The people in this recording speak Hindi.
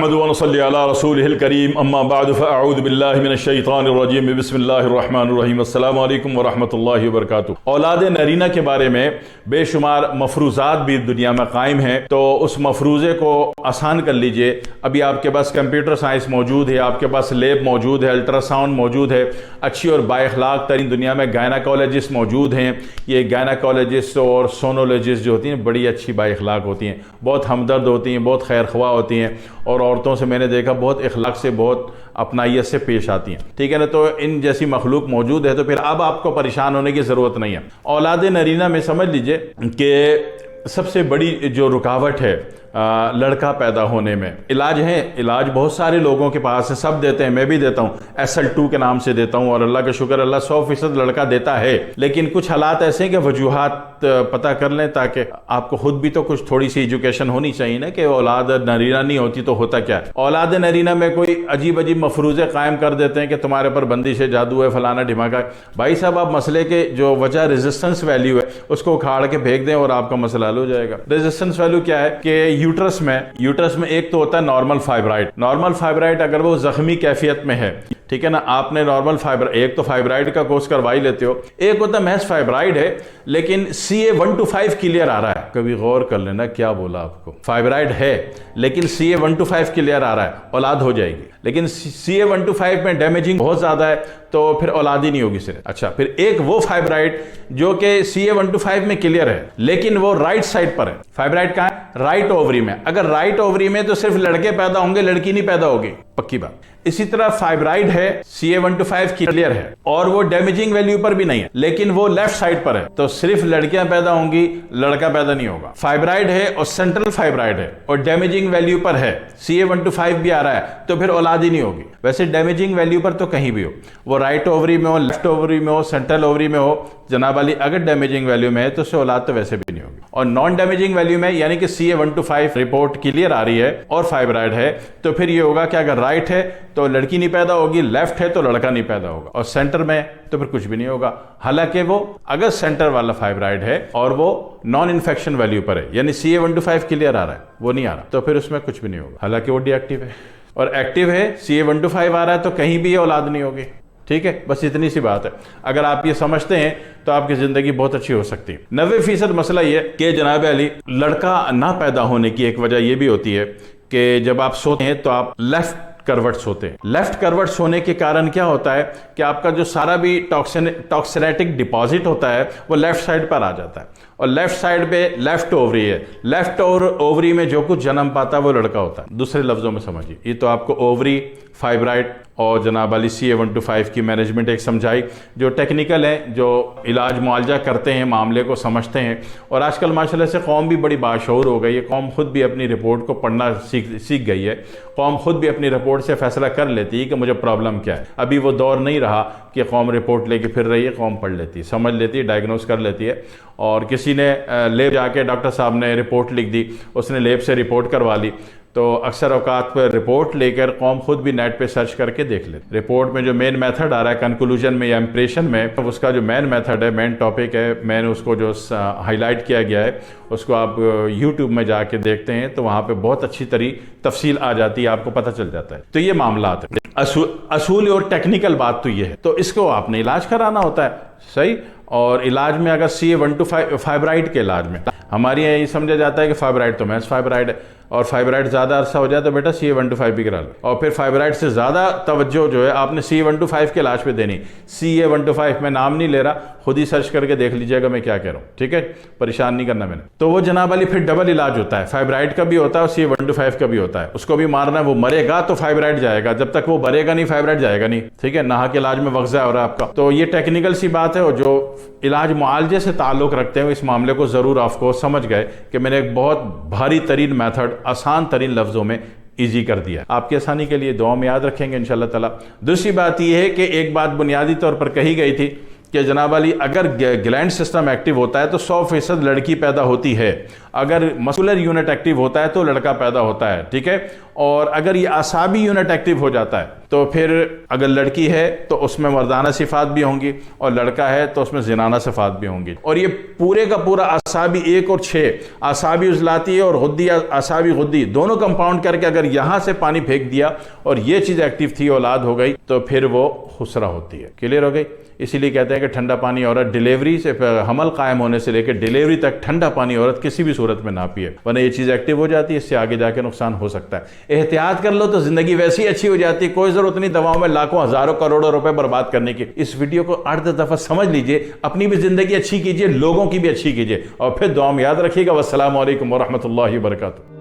रसूलिल करीम अम्मा बाद फ़अऊज़ु बिल्लाहि मिनश शैतानिर रजीम बिस्मिल्लाहिर रहमानिर रहीम अस्सलामु अलैकुम व रहमतुल्लाहि व बरकातुहू। औलाद नरीना के बारे में बेशुमार मफरूज़ात भी दुनिया में कायम हैं, तो उस मफरूज़े को आसान कर लीजिए। अभी आपके पास कंप्यूटर साइंस मौजूद है, आपके पास लैब मौजूद है, अल्ट्रासाउंड मौजूद है, अच्छी और बाइखलाक तरीन दुनिया में गायनाकोलॉजिस्ट मौजूद हैं। ये गायनाकोलॉजिस्ट और सोनोलॉजिस्ट जो होती हैं बड़ी अच्छी बाइखलाक होती हैं, बहुत हमदर्द होती हैं, बहुत खैर ख्वाह होती हैं और औरतों से मैंने देखा बहुत इखलाक से, बहुत अपनाइयत से पेश आती हैं। ठीक है ना, तो इन जैसी मखलूक मौजूद है, तो फिर अब आपको परेशान होने की ज़रूरत नहीं है। औलाद नरीना में समझ लीजिए कि सबसे बड़ी जो रुकावट है लड़का पैदा होने में, इलाज है। इलाज बहुत सारे लोगों के पास है, सब देते हैं, मैं भी देता हूँ, SL2 के नाम से देता हूँ और अल्लाह का शुक्र, अल्लाह 100% लड़का देता है। लेकिन कुछ हालात ऐसे हैं कि वजूहात पता कर लें, ताकि आपको खुद भी तो कुछ थोड़ी सी एजुकेशन होनी चाहिए ना कि औलाद नरीना नहीं होती तो होता क्या है। औलाद नरीना में कोई अजीब अजीब मफरूज़े कायम कर देते हैं कि तुम्हारे ऊपर बंदिश है, जादू है, फलाना ढिमाका। भाई साहब, आप मसले के जो वजह रेजिस्टेंस वैल्यू है उसको उखाड़ के फेंक दें और आपका मसला हल हो जाएगा। रेजिस्टेंस वैल्यू क्या है कि यूट्रस में एक तो होता है नॉर्मल फाइब्राइड। नॉर्मल फाइब्राइड अगर वो जख्मी कैफियत में है, ठीक है ना, आपने नॉर्मल फाइब्राइड, एक तो फाइब्राइड का कोर्स करवा ही लेते हो, एक होता है महज फाइब्राइड है लेकिन CA 1 to 5 क्लियर आ रहा है। कभी गौर कर लेना क्या बोला आपको, फाइब्राइड है लेकिन CA 1 to 5 क्लियर आ रहा है, औलाद हो जाएगी। लेकिन CA 1 to 5 में डैमेजिंग बहुत ज्यादा है तो फिर औलाद ही नहीं होगी सिर्फ। अच्छा, फिर एक वो फाइब्राइड जो कि CA 1 to 5 में क्लियर है लेकिन वो राइट साइड पर है। फाइब्राइड कहां है? राइट ओवरी में। अगर राइट ओवरी में तो सिर्फ लड़के पैदा होंगे, लड़की नहीं पैदा होगी, पक्की बात। इसी तरह फाइब्राइड है, CA 1 to 5 क्लियर है और वो डैमेजिंग वैल्यू पर भी नहीं है लेकिन वो लेफ्ट साइड पर है, तो सिर्फ लड़कियां पैदा होंगी, लड़का पैदा नहीं होगा। फाइब्राइड है और सेंट्रल फाइब्राइड है और डैमेजिंग वैल्यू पर है, CA 1 to 5 भी आ रहा है, तो फिर औलाद ही नहीं होगी। वैसे डैमेजिंग वैल्यू पर तो कहीं भी हो, वो राइट ओवरी में हो, लेफ्ट ओवरी में हो, सेंट्रल ओवरी में हो, जनाब अली अगर डैमेजिंग वैल्यू में है तो उससे औलाद तो वैसे भी नहीं होगी। और नॉन डैमेजिंग वैल्यू में यानी कि CA 1 to 5 रिपोर्ट क्लियर आ रही है और फाइब्राइड है, तो फिर ये होगा कि अगर राइट है तो लड़की नहीं पैदा होगी, लेफ्ट है तो लड़का नहीं पैदा होगा, और सेंटर में तो फिर कुछ भी नहीं होगा। हालांकि वो अगर सेंटर वाला फाइब्राइड है और वो नॉन इन्फेक्शन वैल्यू पर है यानी CA 1 to 5 क्लियर आ रहा है, वो नहीं आ रहा, तो फिर उसमें कुछ भी नहीं होगा। हालांकि वो डीएक्टिव है और एक्टिव है, CA 1 to 5 आ रहा है, तो कहीं भी औलाद नहीं होगी। ठीक है, बस इतनी सी बात है। अगर आप ये समझते हैं तो आपकी जिंदगी बहुत अच्छी हो सकती है। 90% मसला ये कि जनाब अली लड़का ना पैदा होने की एक वजह यह भी होती है कि जब आप सोते हैं तो आप लेफ्ट करवट सोते हैं। लेफ्ट करवट सोने के कारण क्या होता है कि आपका जो सारा भी टॉक्सिनेटिक डिपॉजिट होता है वो लेफ्ट साइड पर आ जाता है और लेफ्ट साइड पे लेफ्ट ओवरी है। लेफ्ट ओवरी में जो कुछ जन्म पाता है वो लड़का होता है। दूसरे लफ्जों में समझिए, ये तो आपको ओवरी, फाइब्राइड और जनाब अली CA 1 to 5 की मैनेजमेंट एक समझाई, जो टेक्निकल है, जो इलाज मुआलजा करते हैं, मामले को समझते हैं। और आजकल माशाल्लाह से कौम भी बड़ी बाशऊर हो गई है, कौम खुद भी अपनी रिपोर्ट को पढ़ना सीख गई है। कौम खुद भी अपनी रिपोर्ट से फैसला कर लेती है कि मुझे प्रॉब्लम क्या है। अभी वो दौर नहीं रहा कि कौम रिपोर्ट लेके फिर रही है, कौम पढ़ लेती है, समझ लेती है, डायग्नोस कर लेती है। और किसी ने लेब जाके डॉक्टर साहब ने रिपोर्ट लिख दी, उसने लेब से रिपोर्ट करवा ली, तो अक्सर औकात पर रिपोर्ट लेकर कौम खुद भी नेट पे सर्च करके देख ले। रिपोर्ट में जो मेन मेथड आ रहा है कंक्लूजन में या इंप्रेशन में, उसका जो मेन मेथड है, मेन टॉपिक है, मैंने उसको जो हाईलाइट किया गया है उसको आप यूट्यूब में जाके देखते हैं तो वहाँ पे बहुत अच्छी तफसील आ जाती है, आपको पता चल जाता है। तो ये मामला है, असूल और टेक्निकल बात तो ये है। तो इसको आपने इलाज कराना होता है, सही। और इलाज में अगर CA 1 to 5 फाइब्राइड के इलाज में हमारे यहाँ ये समझा जाता है कि फाइब्राइड तो महज फाइब्राइड है, और फाइब्राइड ज़्यादा अरसा हो जाए तो बेटा CA 1 to 5 भी करा लो। और फिर फाइब्राइड से ज़्यादा तवज्जो जो है आपने CA 1 to 5 के इलाज पे देनी। CA 1 to 5 मैं नाम नहीं ले रहा, खुद ही सर्च करके देख लीजिएगा मैं क्या कह रहा हूँ, ठीक है, परेशान नहीं करना मैंने। तो वो जनाब अली फिर डबल इलाज होता है, फाइब्राइड का भी होता है और CA 1 to 5 का भी होता है। उसको भी मारना है, वो मरेगा तो फाइब्राइड जाएगा, जब तक वो मरेगा नहीं फाइब्राइड जाएगा नहीं, ठीक है। नहा के इलाज में वक्जा हो रहा है आपका। तो ये टेक्निकल सी बात है और जो इलाज मुआलजे से ताल्लुक़ रखते हैं इस मामले को ज़रूर आपको समझ गए कि मैंने एक बहुत भारी तरीन मेथड आसान तरीन लफ्ज़ों में ईजी कर दिया। आपकी आसानी के लिए दुआ में याद रखेंगे इंशाल्लाह ताला। दूसरी बात यह है कि एक बात बुनियादी तौर पर कही गई थी कि जनाब अली अगर ग्लैंड सिस्टम एक्टिव होता है तो 100% लड़की पैदा होती है। अगर मस्कुलर यूनिट एक्टिव होता है तो लड़का पैदा होता है, ठीक है। और अगर ये असाबी यूनिट एक्टिव हो जाता है तो फिर अगर लड़की है तो उसमें मर्दाना सिफात भी होंगी और लड़का है तो उसमें जिनाना सिफात भी होंगी। और ये पूरे का पूरा असाबी 1 और 6 असाबी उजलाती और गुद्दी असाबी गुद्दी दोनों कंपाउंड करके अगर यहां से पानी फेंक दिया और ये चीज एक्टिव थी, औलाद हो गई, तो फिर वो खुसरा होती है। क्लियर हो गई? इसीलिए कहते हैं कि ठंडा पानी औरत डिलीवरी से हमल कायम होने से लेकर डिलीवरी तक ठंडा पानी औरत किसी भी सूरत में ना पिए, वरना ये चीज़ एक्टिव हो जाती है, इससे आगे जाके नुकसान हो सकता है। एहतियात कर लो तो जिंदगी वैसी अच्छी हो जाती है, कोई जरूरत नहीं दवाओं में लाखों हजारों करोड़ों रुपए बर्बाद करने की। इस वीडियो को 8-10 दफा समझ लीजिए, अपनी भी जिंदगी अच्छी कीजिए, लोगों की भी अच्छी कीजिए और फिर दुआ में याद रखिएगा। वस्सलामु अलैकुम वरहमतुल्लाहि वबरकातुहू।